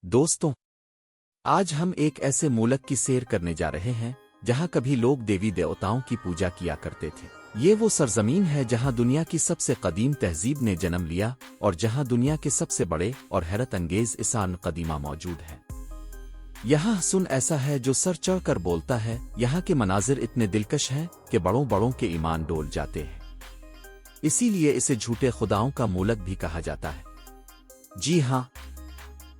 दोस्तों, आज हम एक ऐसे मुल्क की सैर करने जा रहे हैं जहां कभी लोग देवी देवताओं की पूजा किया करते थे। ये वो सरजमीन है जहां दुनिया की सबसे कदीम तहजीब ने जन्म लिया और जहां दुनिया के सबसे बड़े और हैरत अंगेज इंसान कदीमा मौजूद है। यहाँ सुन ऐसा है जो सर चढ़ कर बोलता है। यहाँ के मनाजिर इतने दिलकश हैं कि बड़ों बड़ों के ईमान डोल जाते हैं। इसीलिए इसे झूठे खुदाओं का मुल्क भी कहा जाता है। जी हाँ,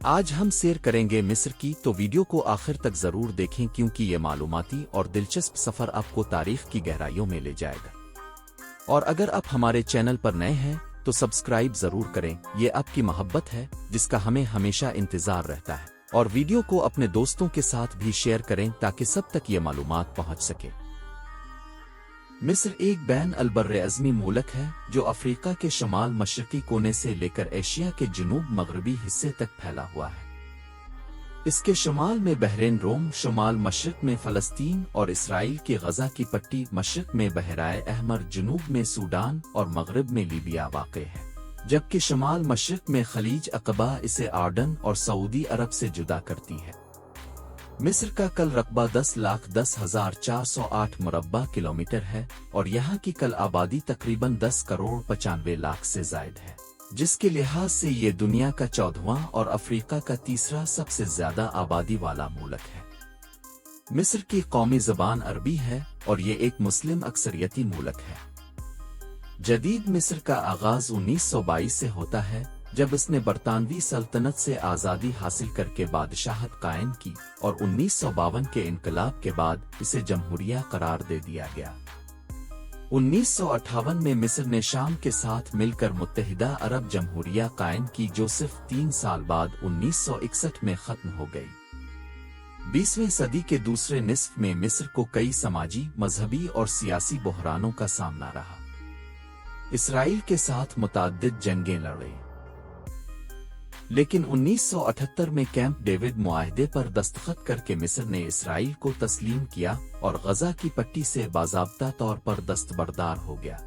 आज हम सैर करेंगे मिस्र की, तो वीडियो को आखिर तक जरूर देखें क्योंकि ये मालूमाती और दिलचस्प सफर आपको तारीख की गहराइयों में ले जाएगा। और अगर आप हमारे चैनल पर नए हैं तो सब्सक्राइब जरूर करें। ये आपकी मोहब्बत है जिसका हमें हमेशा इंतजार रहता है। और वीडियो को अपने दोस्तों के साथ भी शेयर करें ताकि सब तक ये मालूमात पहुंच सके। मिस्र एक बैन अल-बर्र अज़मी मुल्क है जो अफ्रीका के शमाल मशरकी कोने से लेकर एशिया के जनूब मगरबी हिस्से तक फैला हुआ है। इसके शमाल में बहरेन रोम, शुमाल मशरक में फ़लस्तीन और इसराइल की गजा की पट्टी, मशरक में बहराए अहमर, जनूब में सूडान और मगरब में लीबिया वाक़ है, जबकि शमाल मशरक में खलीज अक़बा इसे आर्डन और सऊदी अरब से जुदा करती है। मिस्र का कल रकबा 10,10,408 मुरब्बा किलोमीटर है और यहाँ की कल आबादी तकरीबन 10,95,00,000 से ज़ायद है, जिसके लिहाज से ये दुनिया का 14वां और अफ्रीका का तीसरा सबसे ज़्यादा आबादी वाला मुल्क है। मिस्र की कौमी ज़बान अरबी है और ये एक मुस्लिम अक्सरियती मुल्क है। जदीद मिस्र का आगाज़ 1922 से होता है जब इसने बरतानवी सल्तनत से आज़ादी हासिल करके बादशाहत कायम की और 1952 के इनकलाब के बाद इसे जमहूरिया करार दे दिया गया। 1958 में मिस्र ने शाम के साथ मिलकर मुत्तहिदा अरब जमहूरिया कायम की जो सिर्फ 3 साल बाद 1961 में खत्म हो गई। 20वीं सदी के दूसरे निस्फ में मिस्र को कई समाजी, मजहबी और सियासी बहरानों का सामना रहा। इसराइल के साथ मुतअद्दिद जंगें लड़ी, लेकिन 1978 में कैंप डेविड मुआहदे पर दस्तखत करके मिस्र ने इसराइल को तस्लीम किया और गजा की पट्टी से बाज़ाब्ता तौर पर दस्तबरदार हो गया।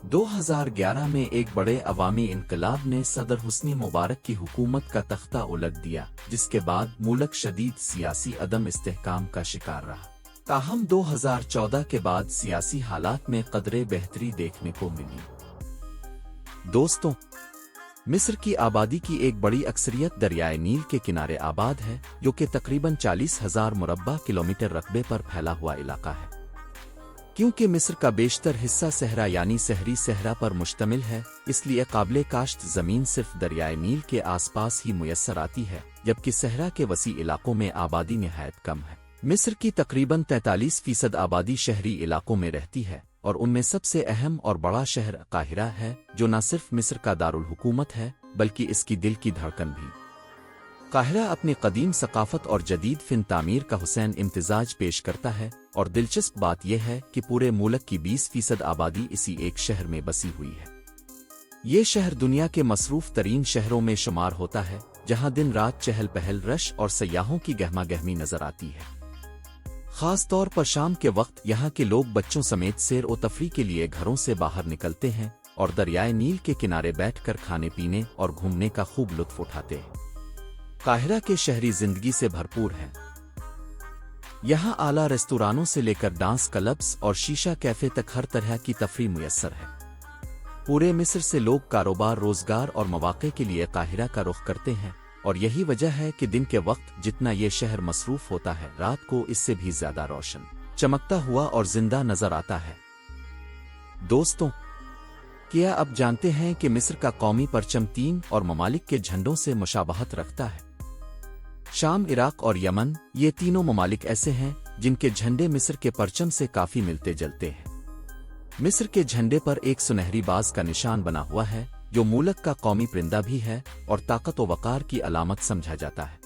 2011 में एक बड़े अवामी इनकलाब ने सदर हुस्नी मुबारक की हुकूमत का तख्ता उलट दिया, जिसके बाद मुल्क शदीद सियासी अदम इस्तेहकाम का शिकार रहा। ताहम 2014 के बाद सियासी हालात में कदरे बेहतरी देखने को मिली। दोस्तों, मिस्र की आबादी की एक बड़ी अक्सरियत दरियाए नील के किनारे आबाद है, जो कि तकरीबन 40,000 मुरब्बा किलोमीटर रकबे पर फैला हुआ इलाका है। क्योंकि मिस्र का बेशतर हिस्सा सहरा यानी सहरी सहरा पर मुश्तमिल है, इसलिए काबिले काश्त ज़मीन सिर्फ दरियाए नील के आसपास ही मुयस्सर आती है, जबकि सहरा के वसी इलाकों में आबादी निहायत कम है। मिस्र की तकरीबन 43% आबादी शहरी इलाकों में रहती है और उनमें सबसे अहम और बड़ा शहर काहिरा है, जो न सिर्फ मिस्र का दारुल हुकूमत है बल्कि इसकी दिल की धड़कन भी। काहिरा अपनी कदीम सकाफत और जदीद फिन तामीर का हुसैन इम्तिजाज पेश करता है और दिलचस्प बात यह है कि पूरे मुल्क की 20% आबादी इसी एक शहर में बसी हुई है। ये शहर दुनिया के मसरूफ तरीन शहरों में शुमार होता है, जहाँ दिन रात चहल पहल, रश और सयाहों की गहमा गहमी नजर आती है। खास तौर पर शाम के वक्त यहाँ के लोग बच्चों समेत सैर व तफरी के लिए घरों से बाहर निकलते हैं और दरियाए नील के किनारे बैठकर खाने पीने और घूमने का खूब लुत्फ उठाते हैं। काहिरा के शहरी जिंदगी से भरपूर है। यहाँ आला रेस्तुरानों से लेकर डांस क्लब्स और शीशा कैफे तक हर तरह की तफरी मुयस्सर है। पूरे मिस्र से लोग कारोबार, रोजगार और मौके के लिए काहिरा का रुख करते हैं और यही वजह है कि दिन के वक्त जितना ये शहर मसरूफ होता है, रात को इससे भी ज्यादा रोशन, चमकता हुआ और जिंदा नजर आता है। दोस्तों, क्या आप जानते हैं कि मिस्र का कौमी परचम 3 और ममालिक के झंडों से मुशाबहत रखता है? शाम, इराक और यमन, ये तीनों ममालिक ऐसे हैं जिनके झंडे मिस्र के परचम से काफी मिलते जुलते हैं। मिस्र के झंडे पर एक सुनहरी बाज का निशान बना हुआ है, जो मुल्क का कौमी परिंदा भी है और ताकत व वकार की अलामत समझा जाता है।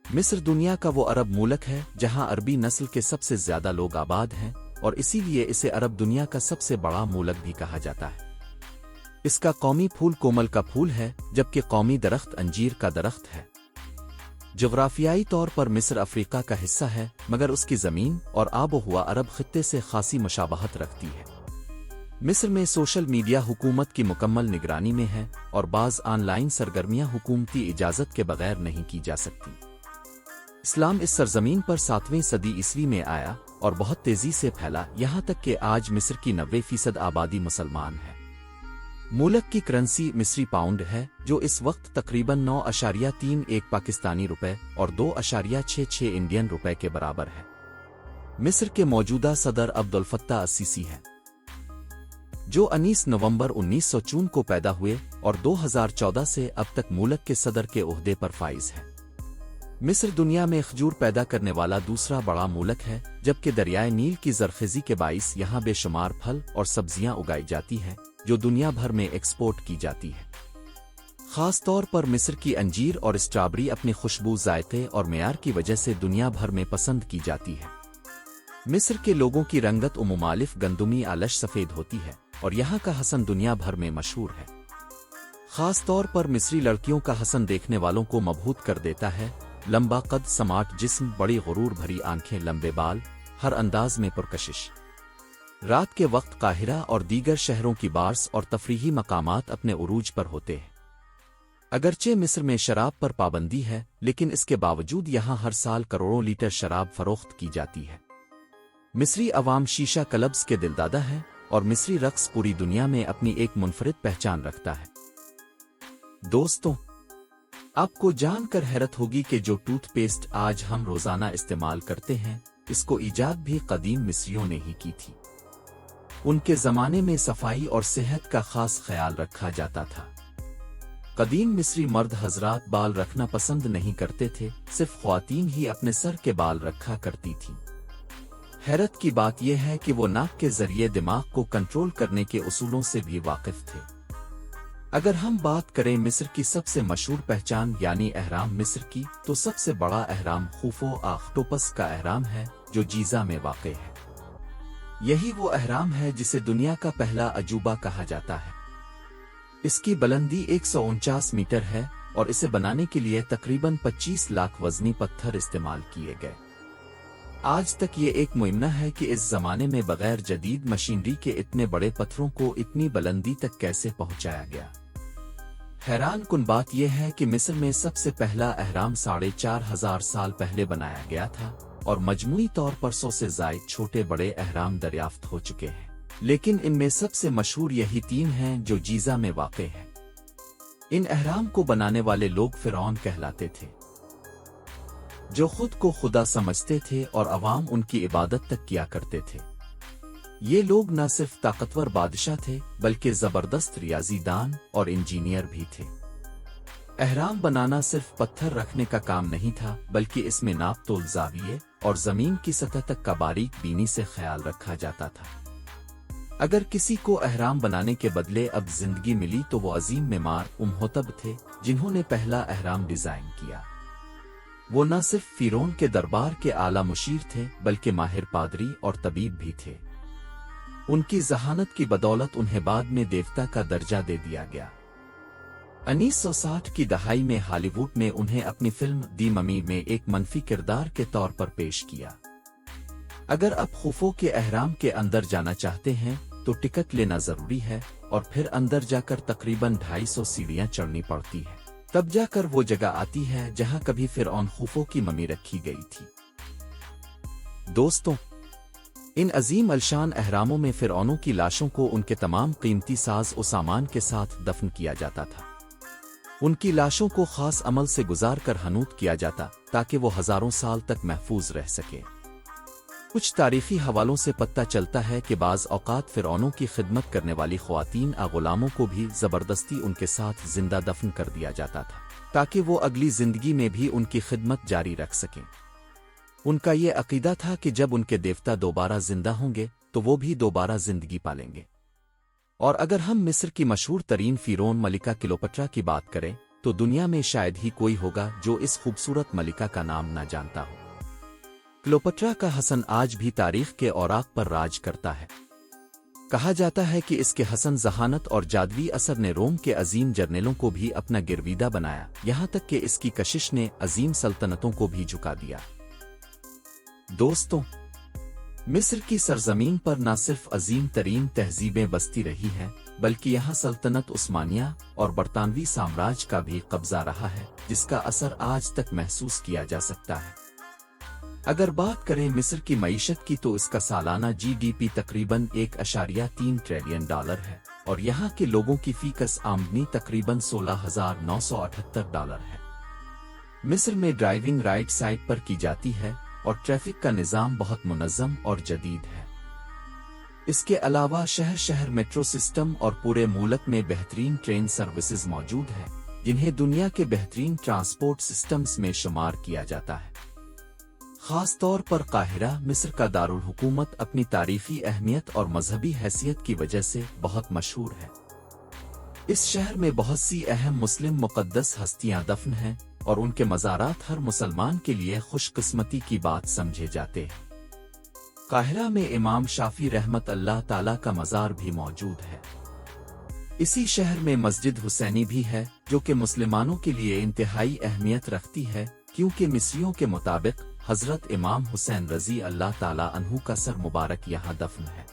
मिस्र दुनिया का वो अरब मुल्क है जहां अरबी नस्ल के सबसे ज्यादा लोग आबाद हैं और इसीलिए इसे अरब दुनिया का सबसे बड़ा मुल्क भी कहा जाता है। इसका कौमी फूल कोमल का फूल है, जबकि कौमी दरख्त अंजीर का दरख्त है। जोग्राफियाई तौर पर मिस्र अफ्रीका का हिस्सा है, मगर उसकी जमीन और आबो हुआ अरब खित्ते से खासी मुशाबहत रखती है। मिस्र में सोशल मीडिया हुकूमत की मुकम्मल निगरानी में है और बाज़ ऑनलाइन सरगर्मियां हुकूमती इजाज़त के बगैर नहीं की जा सकती। इस्लाम इस सरजमीन पर 7वीं सदी ईस्वी में आया और बहुत तेज़ी से फैला, यहाँ तक कि आज मिस्र की 90% आबादी मुसलमान है। मुल्क की करेंसी मिस्री पाउंड है, जो इस वक्त तकरीबन 9.31 पाकिस्तानी रुपए और 2.66 इंडियन रुपए के बराबर है। मिस्र के मौजूदा सदर अब्दुल फत्ताह अल-सीसी हैं, जो 19 नवंबर 1954 को पैदा हुए और 2014 से अब तक मुल्क के सदर के ओहदे पर फाइज है। मिस्र दुनिया में खजूर पैदा करने वाला दूसरा बड़ा मुल्क है, जबकि दरियाए नील की ज़रख़ेज़ी के बाइस यहाँ बेशुमार फल और सब्जियाँ उगाई जाती हैं, जो दुनिया भर में एक्सपोर्ट की जाती है। ख़ास तौर पर मिस्र की अंजीर और स्ट्रॉबेरी अपनी खुशबू, जायके और मेयार की वजह से दुनिया भर में पसंद की जाती है। मिस्र के लोगों की रंगत मुमालिफ गंदुमी आलश सफ़ेद होती है और यहाँ का हसन दुनिया भर में मशहूर है। ख़ास तौर पर मिस्री लड़कियों का हसन देखने वालों को मबहूत कर देता है। लंबा कद, समाट जिस्म, बड़ी गुरूर भरी आंखें, लंबे बाल, हर अंदाज में पुरकशिश। रात के वक्त काहिरा और दीगर शहरों की बार्स और तफरीही मकामात अपने उरूज पर होते हैं। अगरचे मिस्र में शराब पर पाबंदी है, लेकिन इसके बावजूद यहाँ हर साल करोड़ों लीटर शराब फरोख्त की जाती है। मिस्री अवाम शीशा क्लब्स के दिलदादा है और मिस्री रक्स पूरी दुनिया में अपनी एक मुनफरिद पहचान रखता है। दोस्तों, आपको जानकर हैरत होगी कि जो टूथपेस्ट आज हम रोजाना इस्तेमाल करते हैं, इसको इजाद भी कदीम मिस्रियों ने ही की थी। उनके जमाने में सफाई और सेहत का खास ख्याल रखा जाता था। कदीम मिस्री मर्द हजरात बाल रखना पसंद नहीं करते थे, सिर्फ ख्वातीन ही अपने सर के बाल रखा करती थीं। हैरत की बात यह है कि वो नाक के जरिए दिमाग को कंट्रोल करने के उसूलों से भी वाकिफ थे। अगर हम बात करें मिस्र की सबसे मशहूर पहचान यानी अहराम मिस्र की, तो सबसे बड़ा अहराम खूफो ऑक्टोपस का अहराम है, जो जीजा में वाक़ है। यही वो अहराम है जिसे दुनिया का पहला अजूबा कहा जाता है। इसकी बुलंदी 149 मीटर है और इसे बनाने के लिए तकरीबन 25 लाख वजनी पत्थर इस्तेमाल किए गए। आज तक ये एक मुइमना है कि इस जमाने में बगैर जदीद मशीनरी के इतने बड़े पत्थरों को इतनी बुलंदी तक कैसे पहुंचाया गया। हैरान कुन बात यह है कि मिस्र में सबसे पहला अहराम 4,500 साल पहले बनाया गया था और मजमूई तौर पर 100 से ज़ायद छोटे बड़े अहराम दरियाफ्त हो चुके हैं, लेकिन इनमें सबसे मशहूर यही 3 हैं जो जीजा में वाक़ हैं। इन अहराम को बनाने वाले लोग फिरौन कहलाते थे, जो खुद को खुदा समझते थे और अवाम उनकी इबादत तक किया करते थे। ये लोग न सिर्फ ताकतवर बादशाह थे, बल्कि जबरदस्त रियाजीदान और इंजीनियर भी थे। अहराम बनाना सिर्फ पत्थर रखने का काम नहीं था, बल्कि इसमें नाप तोल, जाविये और जमीन की सतह तक का बारीक बीनी से ख्याल रखा जाता था। अगर किसी को अहराम बनाने के बदले अब जिंदगी मिली तो वो अजीम मेमार उमहोतब थे, जिन्होंने पहला अहराम डिजाइन किया। वो न सिर्फ फिरौन के दरबार के आला मुशीर थे, बल्कि माहिर पादरी और तबीब भी थे। उनकी जहानत की बदौलत उन्हें बाद में देवता का दर्जा दे दिया गया। 1960 की दहाई में हॉलीवुड ने उन्हें अपनी फिल्म दी ममी में एक मनफी किरदार के तौर पर पेश किया। अगर आप खुफो के अहराम के अंदर जाना चाहते हैं तो टिकट लेना जरूरी है और फिर अंदर जाकर तकरीबन 250 सीढ़ियां चढ़नी पड़ती है, तब जाकर वो जगह आती है जहां कभी फिरौन खुफो की ममी रखी गई थी। दोस्तों, इन अजीम अलशान अहरामों में फिरौनों की लाशों को उनके तमाम कीमती साज और सामान के साथ दफन किया जाता था। उनकी लाशों को खास अमल से गुजार कर हनूत किया जाता ताकि वो हजारों साल तक महफूज रह सके। कुछ तारीखी हवालों से पता चलता है कि बाज़ औकात फिरौनों की खिदमत करने वाली ख्वातीन आ गुलामों को भी जबरदस्ती उनके साथ जिंदा दफन कर दिया जाता था, ताकि वो अगली जिंदगी में भी उनकी खिदमत जारी रख सकें। उनका ये अकीदा था कि जब उनके देवता दोबारा जिंदा होंगे तो वो भी दोबारा जिंदगी पालेंगे। और अगर हम मिस्र की मशहूर तरीन फिरौन मलिका क्लियोपेट्रा की बात करें तो दुनिया में शायद ही कोई होगा जो इस खूबसूरत मलिका का नाम न जानता हो। क्लियोपेट्रा का हसन आज भी तारीख के औराक पर राज करता है। कहा जाता है कि इसके हसन जहानत और जादवी असर ने रोम के अजीम जर्नेलों को भी अपना गिरवीदा बनाया, यहाँ तक कि इसकी कशिश ने अजीम सल्तनतों को भी झुका दिया। दोस्तों, मिस्र की सरजमीन पर न सिर्फ अजीम तरीन तहजीबें बसती रही हैं, बल्कि यहाँ सल्तनत उस्मानिया और बरतानवी साम्राज्य का भी कब्जा रहा है, जिसका असर आज तक महसूस किया जा सकता है। अगर बात करें मिस्र की मईशत की तो इसका सालाना जीडीपी तकरीबन 1.3 ट्रिलियन डॉलर है और यहाँ के लोगों की फीकस आमदनी तकरीबन $16,978 है। मिस्र में ड्राइविंग राइट साइड पर की जाती है और ट्रैफिक का निज़ाम बहुत मुनज़्ज़म और जदीद है। इसके अलावा शहर शहर मेट्रो सिस्टम और पूरे मुल्क में बेहतरीन ट्रेन सर्विसेज मौजूद हैं, जिन्हें दुनिया के बेहतरीन ट्रांसपोर्ट सिस्टम्स में शुमार किया जाता है। खास तौर पर काहिरा मिस्र का दारुल हुकूमत अपनी तारीखी अहमियत और मजहबी हैसियत की वजह से बहुत मशहूर है। इस शहर में बहुत सी अहम मुस्लिम मुक़द्दस हस्तियां दफन हैं और उनके मज़ारात हर मुसलमान के लिए खुशकिस्मती की बात समझे जाते हैं। काहिरा में इमाम शाफी रहमत अल्लाह ताला का मज़ार भी मौजूद है। इसी शहर में मस्जिद हुसैनी भी है, जो कि मुसलमानों के लिए इंतहाई अहमियत रखती है, क्योंकि मिस्रियों के मुताबिक हजरत इमाम हुसैन रजी अल्लाह ताला अन्हु का सर मुबारक यहाँ दफन है।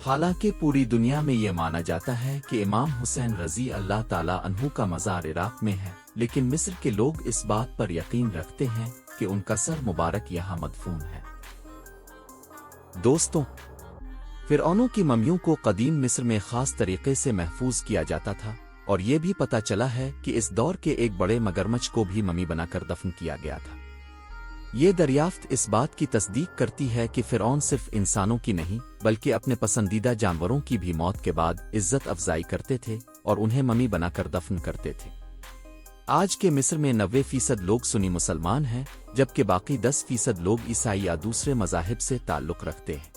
हालांकि पूरी दुनिया में ये माना जाता है कि इमाम हुसैन रजी अल्लाह ताला अन्हु का मज़ार इराक में है, लेकिन मिस्र के लोग इस बात पर यकीन रखते हैं कि उनका सर मुबारक यहाँ मदफून है। दोस्तों, फिरौनों की मम्मियों को कदीम मिस्र में खास तरीके से महफूज किया जाता था और ये भी पता चला है कि इस दौर के एक बड़े मगरमच्छ को भी मम्मी बनाकर दफन किया गया था। ये दरियाफ्त इस बात की तस्दीक करती है कि फिरौन सिर्फ इंसानों की नहीं बल्कि अपने पसंदीदा जानवरों की भी मौत के बाद इज्जत अफजाई करते थे और उन्हें मम्मी बनाकर दफन करते थे। आज के मिस्र में 90% लोग सुन्नी मुसलमान हैं, जबकि बाकी 10% लोग ईसाई या दूसरे मज़ाहिब से ताल्लुक़ रखते हैं।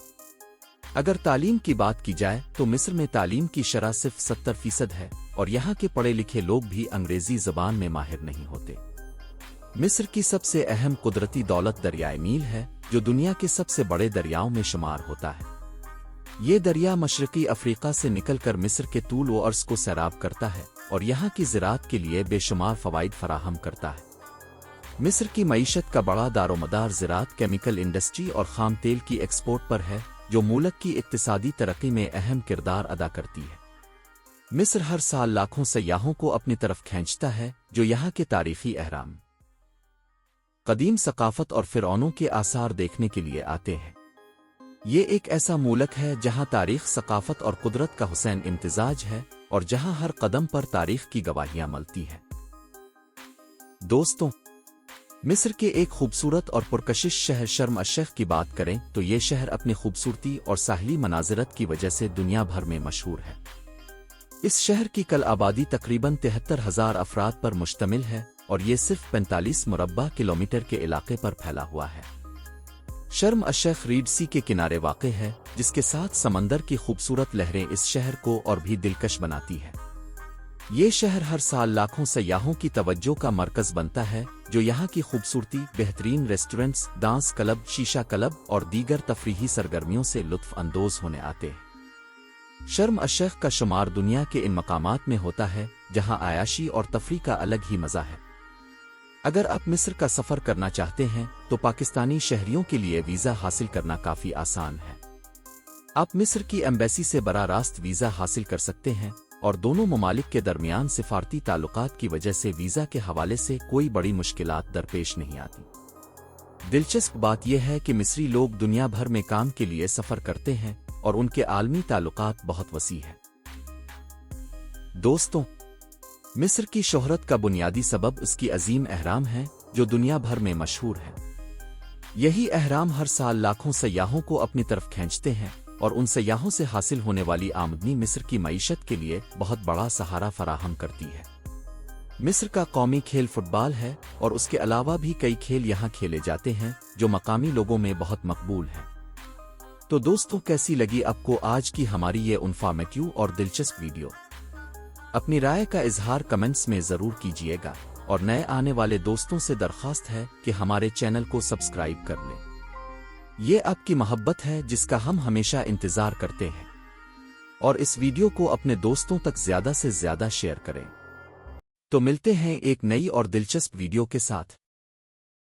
अगर तालीम की बात की जाए तो मिस्र में तालीम की शरह सिर्फ 70% है और यहाँ के पढ़े लिखे लोग भी अंग्रेज़ी ज़बान में माहिर नहीं होते। मिस्र की सबसे अहम कुदरती दौलत दरियाए नील है, जो दुनिया के सबसे बड़े दरियाओं में शुमार होता है। ये दरिया मशरक़ी अफ्रीका से निकलकर मिस्र के तूल व अर्ज़ को सैराब करता है और यहाँ की ज़राअत के लिए बेशुमार फ़वाइद फराहम करता है। मिस्र की मईशत का बड़ा दारोमदार ज़राअत, केमिकल इंडस्ट्री और खाम तेल की एक्सपोर्ट पर है, जो मुल्क की इक़्तिसादी तरक्की में अहम किरदार अदा करती है। मिस्र हर साल लाखों सयाहों को अपनी तरफ खींचता है, जो यहाँ के तारीख़ी अहराम, कदीम सकाफत और फिरौनों के आसार देखने के लिए आते हैं। ये एक ऐसा मुल्क है जहाँ तारीख़, सकाफत और कुदरत का हुसैन इम्तिजाज है और जहाँ हर कदम पर तारीख़ की गवाहियाँ मिलती हैं। दोस्तों, मिस्र के एक खूबसूरत और पुरकशिश शहर शर्म अश-शेख की बात करें तो ये शहर अपनी खूबसूरती और साहिली मनाज़िरत की वजह से दुनिया भर में मशहूर है। इस शहर की कल आबादी तकरीबन 73,000 अफराद पर मुश्तमिल है और ये सिर्फ 45 मुरब्बा किलोमीटर के इलाके पर फैला हुआ है। शर्म अश-शेख रीड सी के किनारे वाक़ है, जिसके साथ समंदर की खूबसूरत लहरें इस शहर को और भी दिलकश बनाती है। ये शहर हर साल लाखों सयाहों की तवज्जो का मरकज़ बनता है, जो यहाँ की खूबसूरती, बेहतरीन रेस्टोरेंट्स, डांस क्लब, शीशा क्लब और दीगर तफरीही सरगर्मियों से लुत्फ़ अंदोज़ होने आते हैं। शर्म अश-शेख का शुमार दुनिया के इन मकामात में होता है जहाँ आयाशी और तफरी का अलग ही मज़ा है। अगर आप मिस्र का सफ़र करना चाहते हैं तो पाकिस्तानी शहरियों के लिए वीज़ा हासिल करना काफ़ी आसान है। आप मिस्र की एम्बेसी से बराह रास्त वीज़ा हासिल कर सकते हैं और दोनों ममालिक के दरमियान सिफारती ताल्लुकात की वजह से वीज़ा के हवाले से कोई बड़ी मुश्किलात दरपेश नहीं आती। दिलचस्प बात यह है कि मिस्री लोग दुनिया भर में काम के लिए सफ़र करते हैं और उनके आलमी ताल्लुकात बहुत वसी है। दोस्तों, मिस्र की शोहरत का बुनियादी सबब उसकी अजीम अहराम है, जो दुनिया भर में मशहूर है। यही अहराम हर साल लाखों सयाहों को अपनी तरफ खींचते हैं और उन सयाहों से हासिल होने वाली आमदनी मिस्र की मईशत के लिए बहुत बड़ा सहारा फराहम करती है। मिस्र का कौमी खेल फुटबॉल है और उसके अलावा भी कई खेल यहाँ खेले जाते हैं जो मकामी लोगों में बहुत मकबूल हैं। तो दोस्तों, कैसी लगी आपको आज की हमारी ये इन्फॉर्मेटिव और दिलचस्प वीडियो? अपनी राय का इजहार कमेंट्स में ज़रूर कीजिएगा और नए आने वाले दोस्तों से दरख्वास्त है कि हमारे चैनल को सब्सक्राइब कर लें। ये आपकी मोहब्बत है जिसका हम हमेशा इंतज़ार करते हैं और इस वीडियो को अपने दोस्तों तक ज़्यादा से ज़्यादा शेयर करें। तो मिलते हैं एक नई और दिलचस्प वीडियो के साथ।